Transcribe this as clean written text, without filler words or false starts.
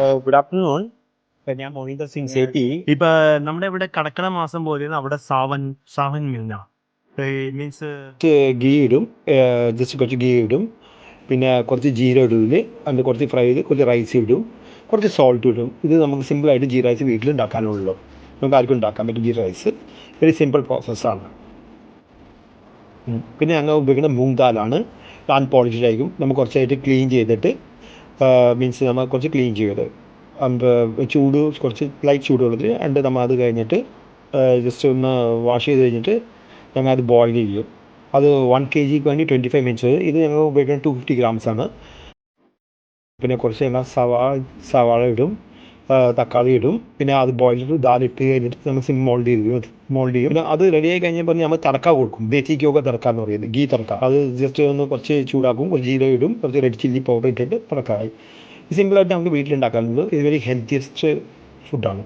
Good afternoon. ഞാൻ മോഹിന്ദർ സിംഗ് സേഠി. ഇപ്പൊ നമ്മുടെ ഇവിടെ കടക്കണ മാസം പോലെ അവിടെ സാവൻ സാവൻ മീന മീൻസ് ഗീ ഇടും, ജസ്റ്റ് കുറച്ച് ഗീ ഇടും, പിന്നെ കുറച്ച് ജീര ഇടും, അതിൽ കുറച്ച് ഫ്രൈ ചെയ്ത് കുറച്ച് റൈസ് ഇടും, കുറച്ച് സോൾട്ട് ഇടും. ഇത് നമുക്ക് സിമ്പിളായിട്ട് ജീ റൈസ് വീട്ടിൽ ഉണ്ടാക്കാനുള്ളൂ. നമുക്ക് ആർക്കും ഉണ്ടാക്കാൻ പറ്റും ജീ റൈസ്. വെരി സിമ്പിൾ പ്രോസസ്സാണ്. പിന്നെ ഞങ്ങൾ ഉപയോഗിക്കുന്ന മൂങ് ദാലാണ്. അൺപോളിഷ്ഡ് ആയിരിക്കും. നമുക്ക് കുറച്ചായിട്ട് ക്ലീൻ ചെയ്തിട്ട് മീൻസ് നമ്മൾ കുറച്ച് ക്ലീൻ ചെയ്ത് ചൂട് കുറച്ച് ലൈറ്റ് ചൂടുള്ളത് എന്നിട്ട് നമ്മൾ അത് കഴിഞ്ഞിട്ട് ജസ്റ്റ് ഒന്ന് വാഷ് ചെയ്ത് കഴിഞ്ഞിട്ട് ഞങ്ങൾ അത് ബോയിൽ ചെയ്യും. അത് 1 kg വേണ്ടി 25 മിനിറ്റ്സ്. ഇത് ഞങ്ങൾ ഉപയോഗിക്കുന്നത് 250 ഗ്രാംസാണ്. പിന്നെ കുറച്ച് ഞങ്ങൾ സവാള ഇടും, തക്കാളി ഇടും, പിന്നെ അത് ബോയിൽ ചെയ്ത് ദാലിട്ട് കഴിഞ്ഞിട്ട് നമ്മൾ മോൾഡ് ചെയ്യും. പിന്നെ അത് റെഡി ആയി കഴിഞ്ഞപ്പോൾ നമ്മൾ തടക്ക കൊടുക്കും. ദേശിക്കൊക്കെ തടക്ക എന്ന് പറയുന്നത്, ഗീ തടക്ക. അത് ജസ്റ്റ് ഒന്ന് കുറച്ച് ചൂടാക്കും, കുറച്ച് ജീരകം ഇടും, കുറച്ച് റെഡ് ചില്ലി പൗഡർ ഇട്ടിട്ട് തടക്കായി. സിമ്പിളായിട്ട് നമുക്ക് വീട്ടിലുണ്ടാക്കാനുള്ളത്. ഇത് വെരി ഹെൽത്തിയസ്റ്റ് ഫുഡാണ്.